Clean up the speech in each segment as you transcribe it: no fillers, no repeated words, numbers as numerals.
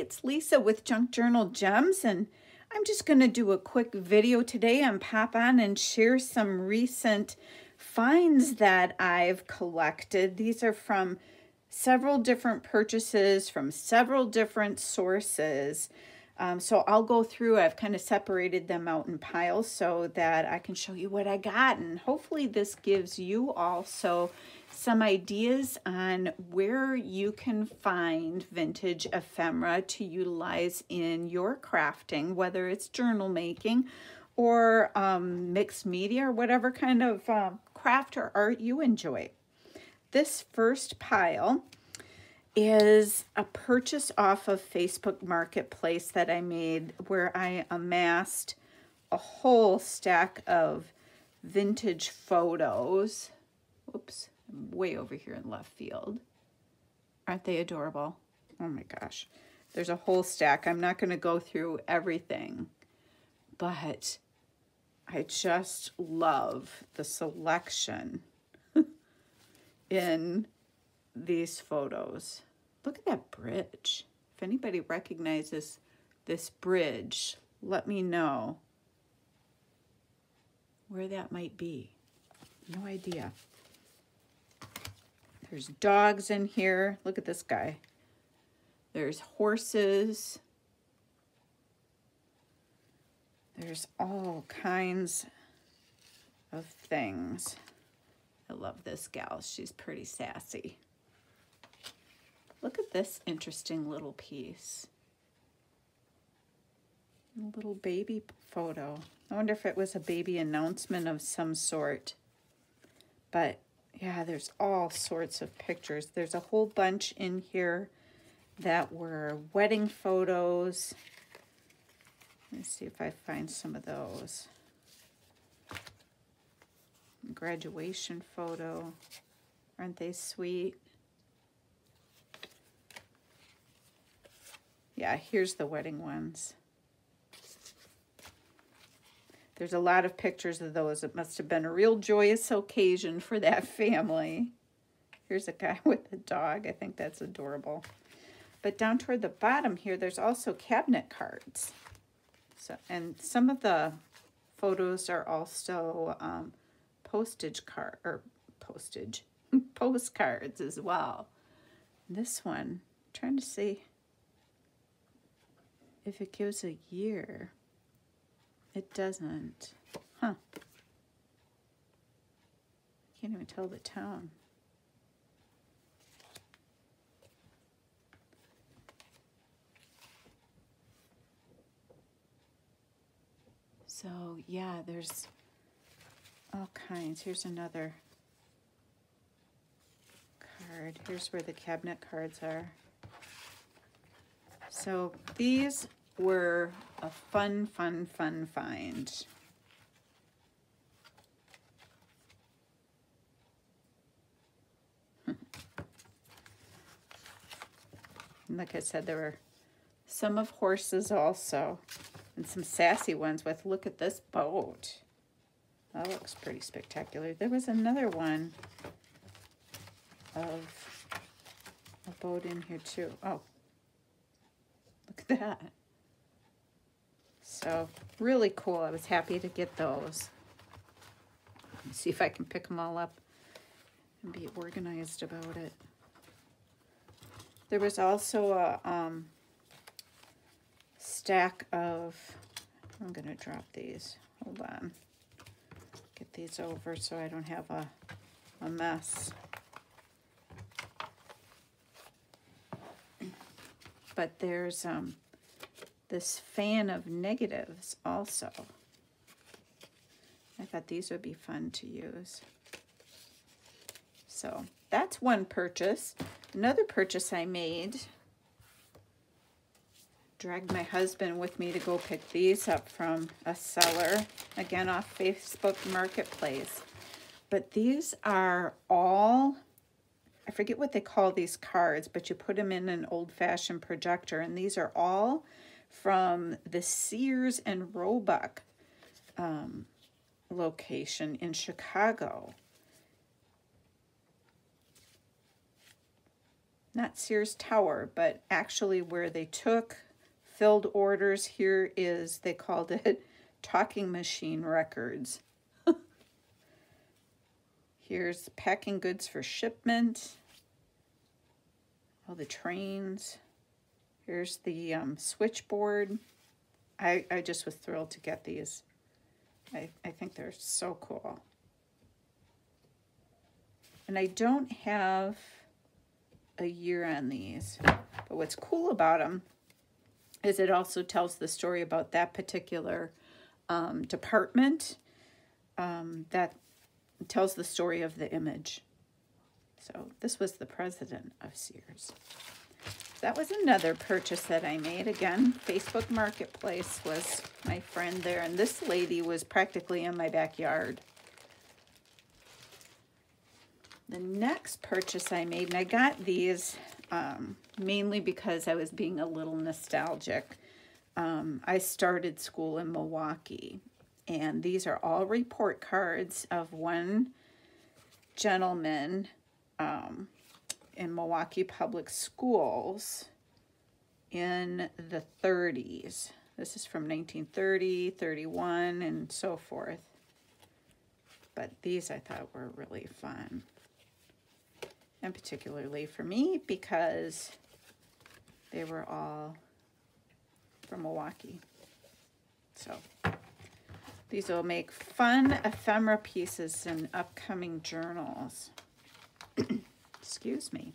it's Lisa with Junk Journal Gems, and I'm just going to do a quick video today and pop on and share some recent finds that I've collected. These are from several different purchases from several different sources. So I'll go through, I've kind of separated them out in piles so that I can show you what I got, and hopefully this gives you also some ideas on where you can find vintage ephemera to utilize in your crafting, whether it's journal making or mixed media or whatever kind of craft or art you enjoy. This first pile is a purchase off of Facebook Marketplace that I made where I amassed a whole stack of vintage photos. Oops, I'm way over here in left field. Aren't they adorable? Oh my gosh. There's a whole stack. I'm not going to go through everything, but I just love the selection in these photos. Look at that bridge. If anybody recognizes this bridge, let me know where that might be. No idea. There's dogs in here. Look at this guy. There's horses. There's all kinds of things. I love this gal. She's pretty sassy. Look at this interesting little piece. A little baby photo. I wonder if it was a baby announcement of some sort. But yeah, there's all sorts of pictures. There's a whole bunch in here that were wedding photos. Let's see if I find some of those. Graduation photo. Aren't they sweet? Yeah, here's the wedding ones. There's a lot of pictures of those. It must have been a real joyous occasion for that family. Here's a guy with a dog. I think that's adorable. But down toward the bottom here, there's also cabinet cards. So, and some of the photos are also postcards as well. This one, I'm trying to see if it gives a year. It doesn't. Huh. Can't even tell the town. So, yeah, there's all kinds. Here's another card. Here's where the cabinet cards are. So these were a fun find. Like I said, there were some of horses also, and some sassy ones with, look at this boat. That looks pretty spectacular. There was another one of a boat in here too. Oh, look at that. So really cool. I was happy to get those. Let's see if I can pick them all up and be organized about it. There was also a stack of, I'm going to drop these. Hold on. Get these over so I don't have a mess. But there's this fan of negatives also. I thought these would be fun to use. So that's one purchase. Another purchase I made, dragged my husband with me to go pick these up from a seller, again off Facebook Marketplace. But these are all, I forget what they call these cards, but you put them in an old-fashioned projector, and these are all from the Sears and Roebuck location in Chicago. not Sears Tower, but actually where they took filled orders. Here is, they called it Talking Machine Records. Here's packing goods for shipment. All the trains. Here's the switchboard. I just was thrilled to get these. I think they're so cool. And I don't have a year on these, but what's cool about them is it also tells the story about that particular department. That tells the story of the image. So this was the president of Sears. That was another purchase that I made. Again, Facebook Marketplace was my friend there, and this lady was practically in my backyard. The next purchase I made, and I got these mainly because I was being a little nostalgic. I started school in Milwaukee, and these are all report cards of one gentleman in Milwaukee Public Schools in the 30s. This is from 1930, 31, and so forth. But these I thought were really fun. And particularly for me because they were all from Milwaukee. So these will make fun ephemera pieces in upcoming journals. Excuse me.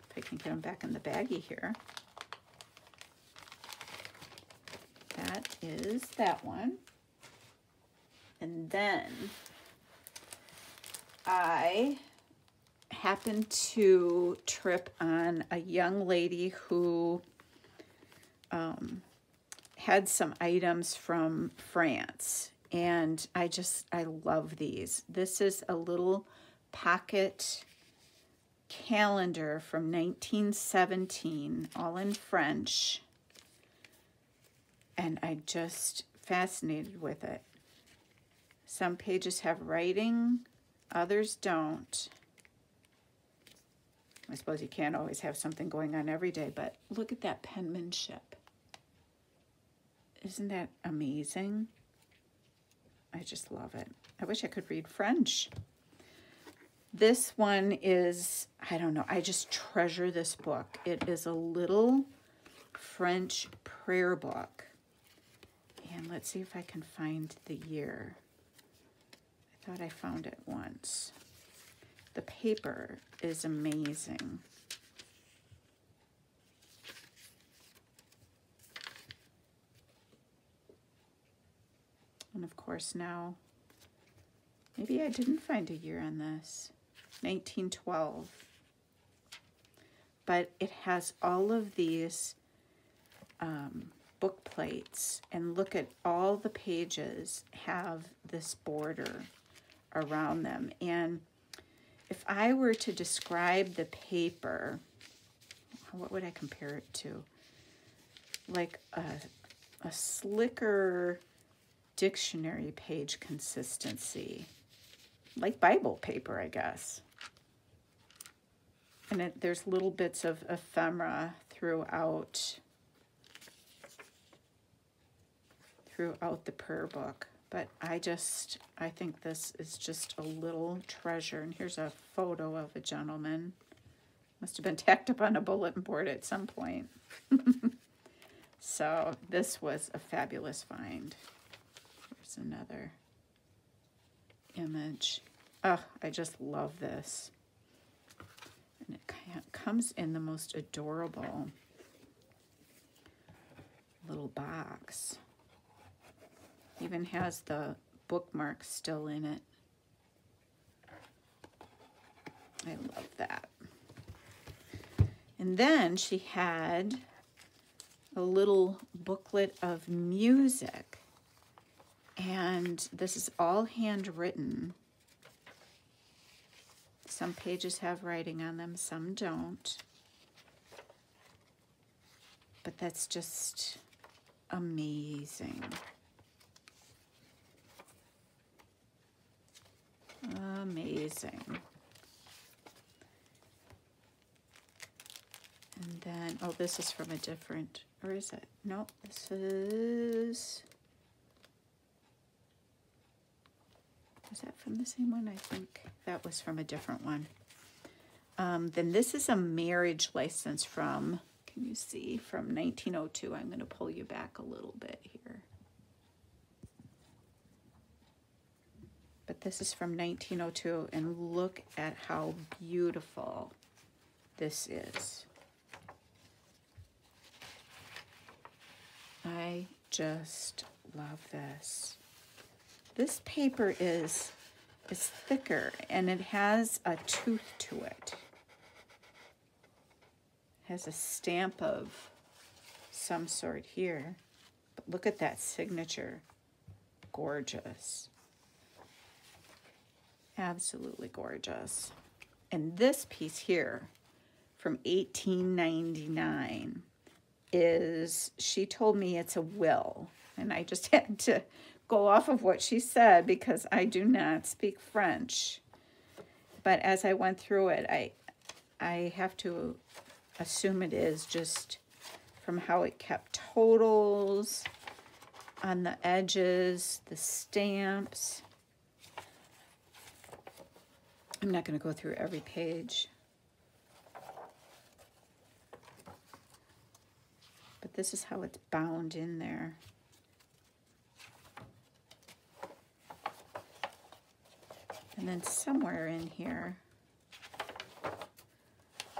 If I can get them back in the baggie here. That is that one. And then I happened to trip on a young lady who had some items from France, and I love these. This is a little pocket calendar from 1917, all in French, and I just fascinated with it. Some pages have writing, others don't. I suppose you can't always have something going on every day, but look at that penmanship. Isn't that amazing? I just love it. I wish I could read French. This one is, I don't know, I just treasure this book. It is a little French prayer book. And let's see if I can find the year. I thought I found it once. The paper is amazing. And of course now, maybe I didn't find a year on this. 1912. But it has all of these book plates, and look at all the pages have this border around them. And if I were to describe the paper, what would I compare it to? Like a slicker dictionary page consistency, like Bible paper, I guess. And there's little bits of ephemera throughout the prayer book. But I think this is just a little treasure. And here's a photo of a gentleman. Must have been tacked up on a bulletin board at some point. So this was a fabulous find. Here's another image. Oh, I just love this. And it comes in the most adorable little box. Even has the bookmarks still in it. I love that. And then she had a little booklet of music. And this is all handwritten. Some pages have writing on them, some don't. But that's just amazing. Amazing. And then, oh, this is from a different, or is it? No, this is that from the same one? I think that was from a different one. Then this is a marriage license from, can you see, from 1902. I'm going to pull you back a little bit here. But this is from 1902, and look at how beautiful this is. I just love this. This paper is thicker, and it has a tooth to it. It has a stamp of some sort here. But look at that signature. Gorgeous. Absolutely gorgeous. And this piece here from 1899 is, she told me it's a will. And I just had to go off of what she said because I do not speak French. But as I went through it, I have to assume it is, just from how it kept totals on the edges, the stamps. I'm not going to go through every page. But this is how it's bound in there. And then somewhere in here,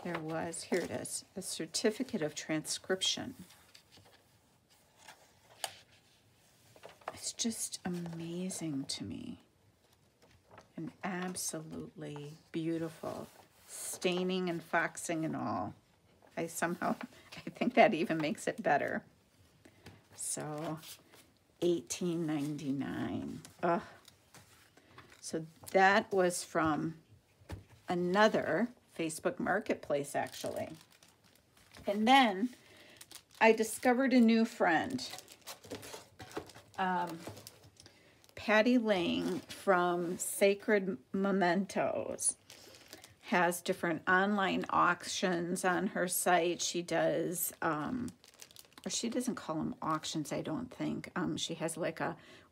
there was, here it is, a certificate of transcription. It's just amazing to me. And absolutely beautiful. Staining and foxing and all. I think that even makes it better. So, 1899. Ugh. So that was from another Facebook Marketplace, actually. And then I discovered a new friend. Patty Lang from Sacred Mementos has different online auctions on her site. She does, or she doesn't call them auctions, I don't think. She has like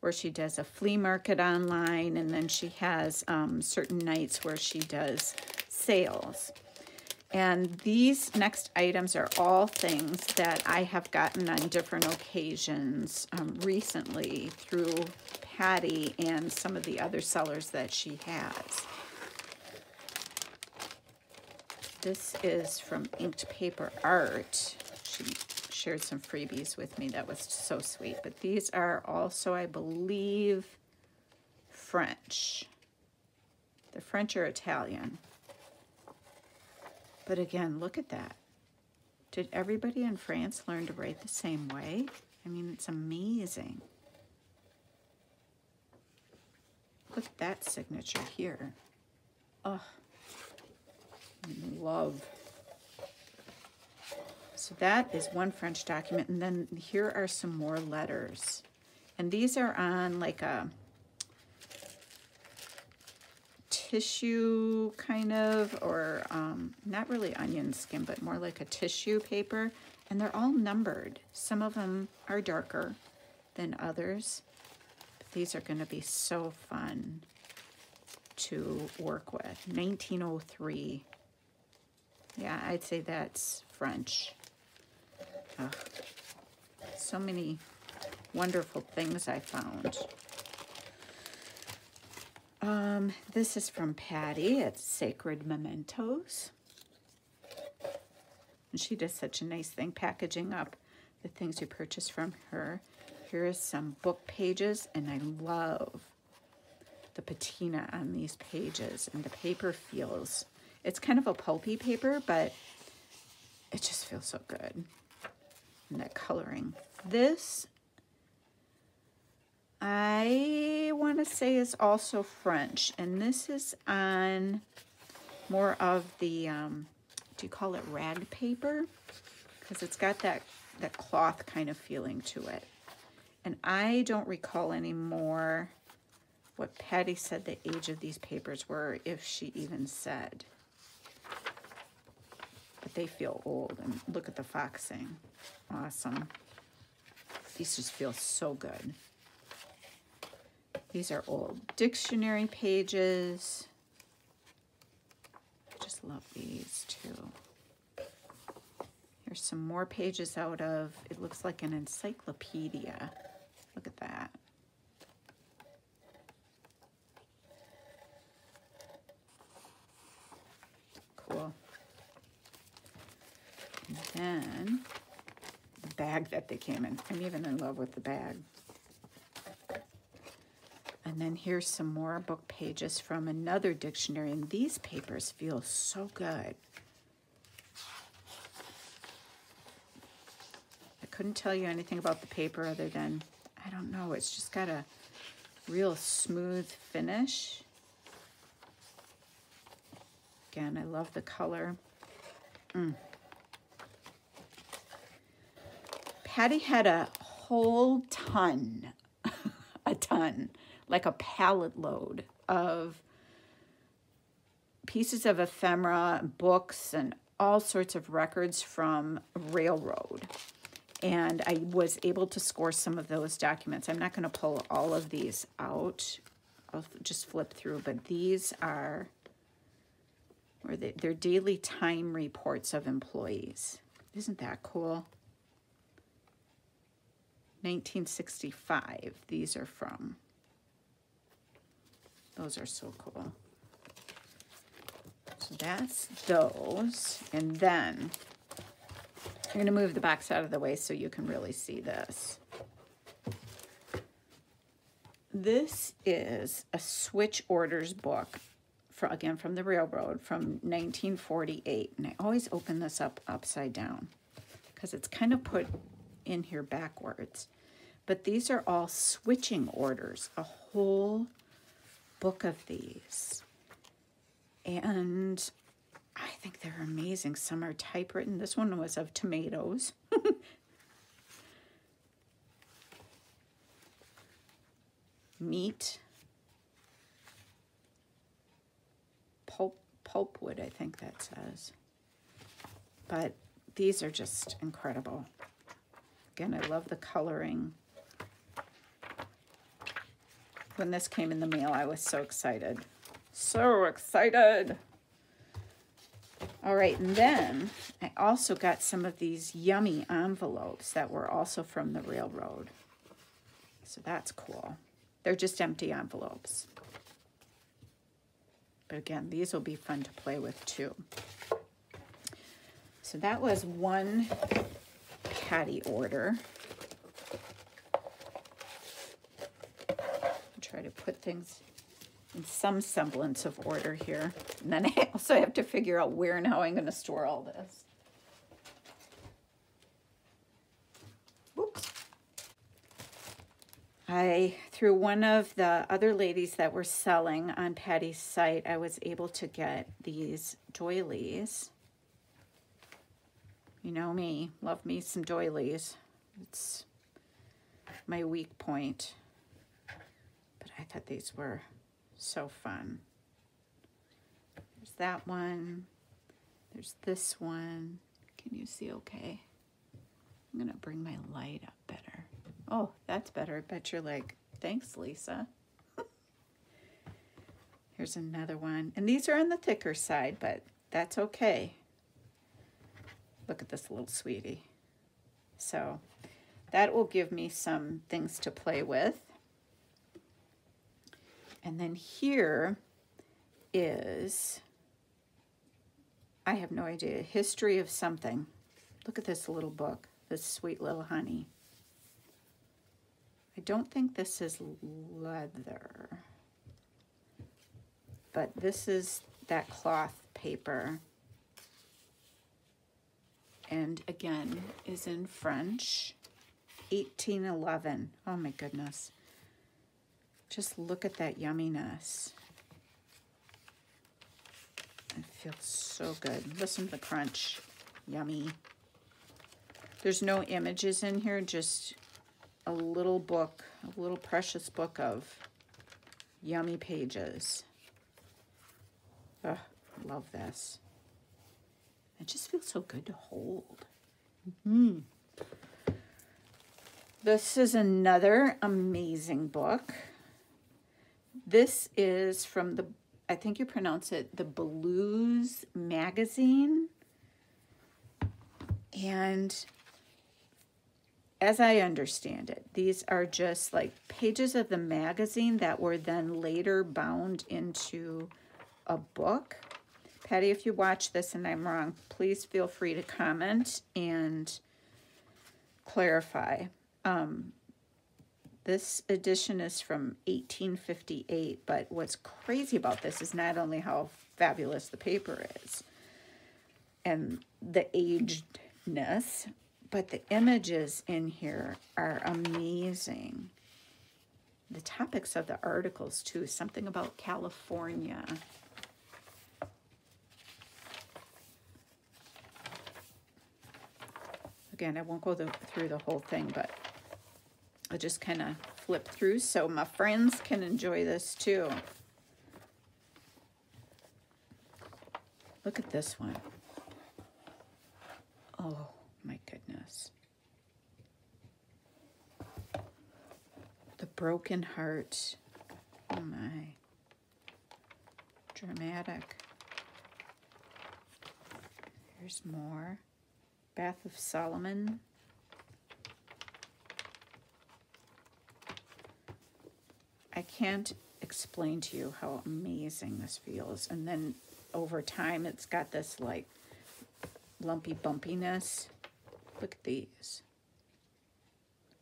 where she does a flea market online, and then she has certain nights where she does sales. And these next items are all things that I have gotten on different occasions recently through Patty and some of the other sellers that she has. This is from Inked Paper Art. She shared some freebies with me. That was so sweet. But these are also, I believe, French. They're French or Italian. But again, look at that. Did everybody in France learn to write the same way? I mean, it's amazing. Look at that signature here. Oh, love. So that is one French document. And then here are some more letters. And these are on like a tissue kind of, or not really onion skin, but more like a tissue paper. And they're all numbered. Some of them are darker than others. But these are going to be so fun to work with. 1903. Yeah, I'd say that's French. Oh, so many wonderful things I found. This is from Patty at Sacred Mementos. And she does such a nice thing packaging up the things you purchase from her. Here is some book pages, and I love the patina on these pages. And the paper feels, it's kind of a pulpy paper, but it just feels so good. And that coloring. This, I want to say, is also French. And this is on more of the, do you call it rag paper? Because it's got that cloth kind of feeling to it. And I don't recall anymore what Patty said the age of these papers were, if she even said. But they feel old. And look at the foxing. Awesome. These just feel so good. These are old dictionary pages. I just love these too. Here's some more pages out of, it looks like an encyclopedia. Look at that. Cool. And then the bag that they came in. I'm even in love with the bag. And then here's some more book pages from another dictionary. And these papers feel so good. I couldn't tell you anything about the paper other than, I don't know, it's just got a real smooth finish. Again, I love the color. Patty had a whole ton, like a pallet load of pieces of ephemera, books, and all sorts of records from railroad. And I was able to score some of those documents. I'm not going to pull all of these out. I'll just flip through, but these are, they're daily time reports of employees. Isn't that cool? 1965, these are from. Those are so cool. So that's those. And then I'm going to move the box out of the way so you can really see this. This is a switch orders book, again from the railroad, from 1948. And I always open this up upside down because it's kind of put in here backwards. But these are all switching orders, a whole book of these. And I think they're amazing. Some are typewritten. This one was of tomatoes. Meat. Pulpwood, I think that says. But these are just incredible. Again, I love the coloring. When this came in the mail, I was so excited. So excited. All right, and then I also got some of these yummy envelopes that were also from the railroad. So that's cool. They're just empty envelopes. But again, these will be fun to play with too. So that was one Patty order. I'll try to put things in some semblance of order here. And then I also have to figure out where and how I'm going to store all this. Whoops. Through one of the other ladies that were selling on Patty's site, I was able to get these doilies. You know me, love me some doilies. It's my weak point. But I thought these were so fun. There's that one. There's this one. Can you see okay? I'm going to bring my light up better. Oh, that's better. I bet you're like, thanks, Lisa. Here's another one. And these are on the thicker side, but that's okay. Look at this little sweetie. So that will give me some things to play with. And then here is, I have no idea, history of something. Look at this little book, this sweet little honey. I don't think this is leather, but this is that cloth paper. And again, is in French, 1811. Oh my goodness. Just look at that yumminess. It feels so good. Listen to the crunch. Yummy. There's no images in here, just a little book, a little precious book of yummy pages. Ugh, love this. It just feels so good to hold. This is another amazing book. This is from the, I think you pronounce it, the Blues magazine. And as I understand it, these are just like pages of the magazine that were then later bound into a book. Patty, if you watch this and I'm wrong, please feel free to comment and clarify. This edition is from 1858, but what's crazy about this is not only how fabulous the paper is and the agedness, but the images in here are amazing. The topics of the articles, too, something about California. Again, I won't go through the whole thing, but I'll just kind of flip through so my friends can enjoy this too. Look at this one. Oh my goodness. The Broken Heart. Oh my. Dramatic. Here's more. Bath of Solomon. I can't explain to you how amazing this feels. And then over time, it's got this like lumpy bumpiness. Look at these.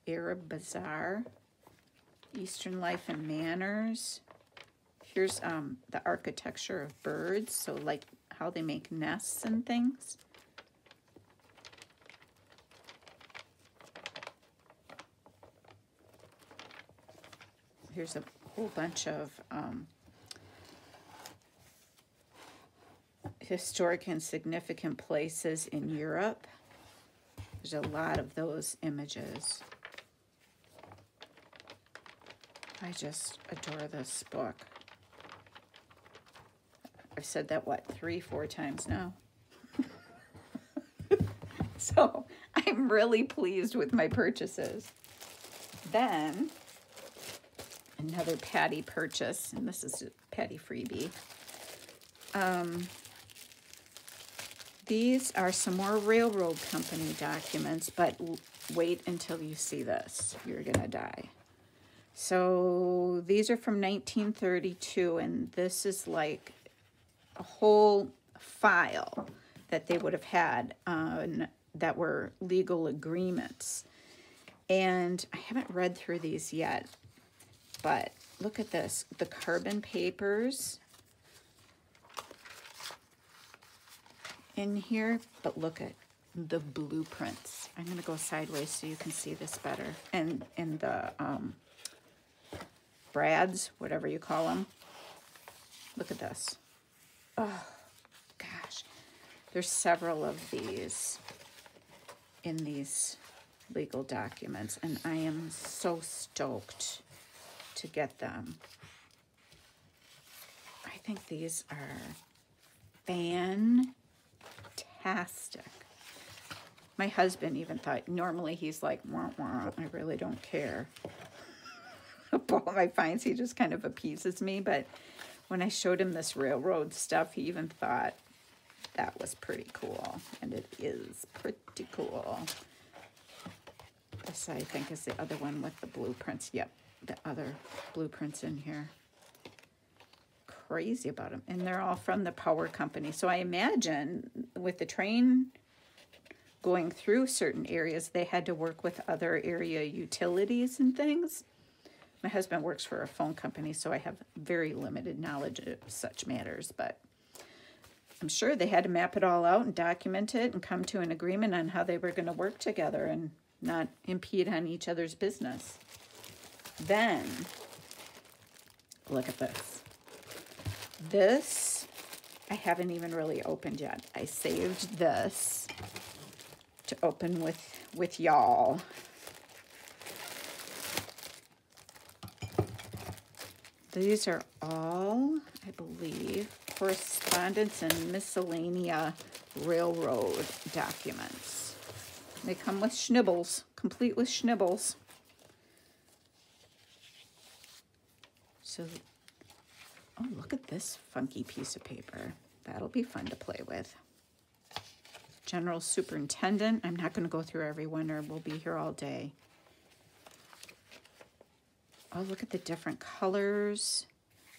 Arab Bazaar. Eastern Life and Manners. Here's the architecture of birds. So like how they make nests and things. Here's a whole bunch of historic and significant places in Europe. There's a lot of those images. I just adore this book. I've said that, what, 3-4 times now? So I'm really pleased with my purchases. Then another Patty purchase, and this is a Patty freebie. These are some more railroad company documents, but wait until you see this. You're gonna die. So these are from 1932, and this is like a whole file that they would have had that were legal agreements. And I haven't read through these yet. But look at this, the carbon papers in here, but look at the blueprints. I'm going to go sideways so you can see this better. And in the brads, whatever you call them. Look at this. Oh, gosh. There's several of these in these legal documents, and I am so stoked to get them. I think these are fantastic. My husband even thought, normally he's like, wah, wah, I really don't care about my finds. He just kind of appeases me. But when I showed him this railroad stuff, he even thought that was pretty cool. And it is pretty cool. This, I think, is the other one with the blueprints. Yep. The other blueprints in here. Crazy about them. And they're all from the power company. So I imagine with the train going through certain areas, they had to work with other area utilities and things. My husband works for a phone company, so I have very limited knowledge of such matters. But I'm sure they had to map it all out and document it and come to an agreement on how they were going to work together and not impede on each other's business. Then, look at this. This, I haven't even really opened yet. I saved this to open with y'all. These are all, I believe, correspondence and miscellanea railroad documents. They come with schnibbles, complete with schnibbles. So, oh, look at this funky piece of paper. That'll be fun to play with. General Superintendent. I'm not going to go through every one or we'll be here all day. Oh, look at the different colors.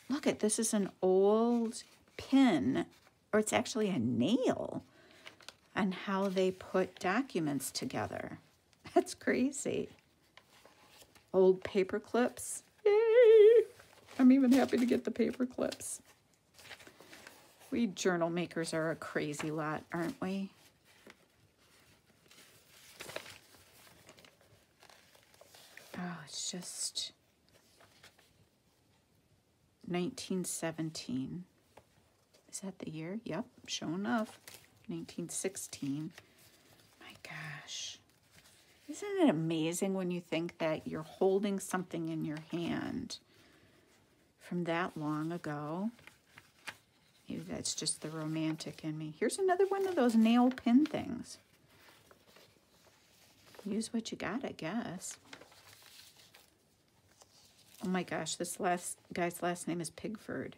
Look at, this is an old pin, or it's actually a nail, on how they put documents together. That's crazy. Old paper clips. Yay! I'm even happy to get the paper clips. We journal makers are a crazy lot, aren't we? Oh, it's just 1917. Is that the year? Yep, sure enough. 1916. My gosh. Isn't it amazing when you think that you're holding something in your hand from that long ago? Maybe that's just the romantic in me. Here's another one of those nail pin things. Use what you got, I guess. Oh my gosh, this guy's last name is Pigford.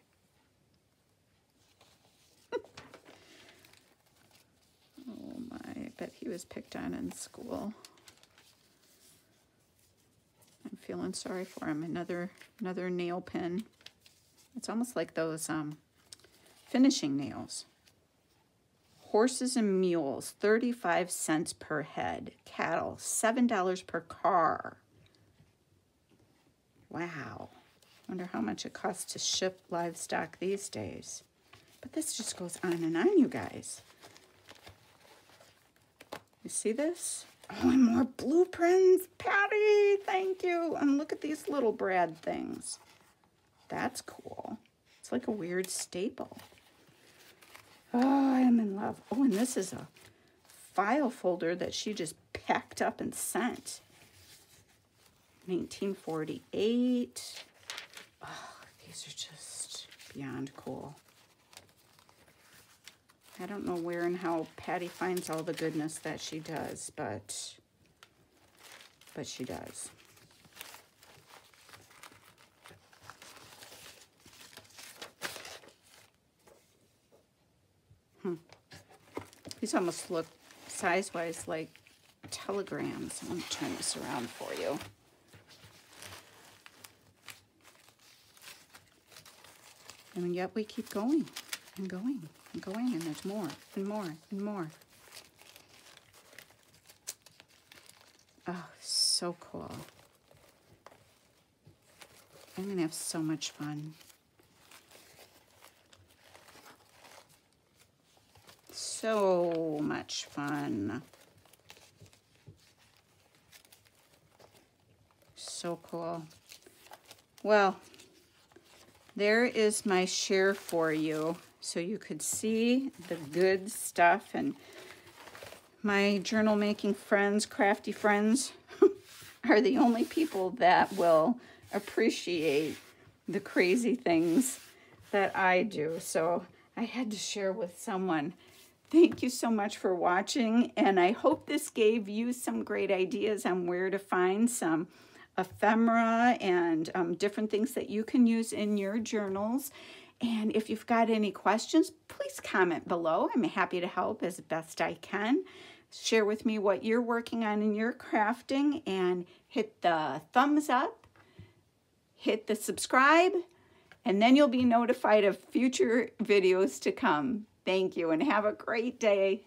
Oh my, I bet he was picked on in school. I'm feeling sorry for him. Another nail pin. It's almost like those finishing nails. Horses and mules, 35 cents per head. Cattle, $7 per car. Wow. Wonder how much it costs to ship livestock these days. But this just goes on and on, you guys. You see this? Oh, and more blueprints. Patty, thank you. And look at these little Brad things. That's cool. It's like a weird staple. Oh, I am in love. Oh, and this is a file folder that she just packed up and sent. 1948. Oh, these are just beyond cool. I don't know where and how Patty finds all the goodness that she does, but she does. These almost look size-wise like telegrams. I'm going to turn this around for you. And yet we keep going and going and going, and there's more and more and more. Oh, so cool. I'm going to have so much fun. So much fun. So cool. Well, there is my share for you, so you could see the good stuff. And my journal making friends, crafty friends, are the only people that will appreciate the crazy things that I do. So I had to share with someone. Thank you so much for watching, and I hope this gave you some great ideas on where to find some ephemera and different things that you can use in your journals. And if you've got any questions, please comment below. I'm happy to help as best I can. Share with me what you're working on in your crafting, and hit the thumbs up, hit the subscribe, and then you'll be notified of future videos to come. Thank you, and have a great day.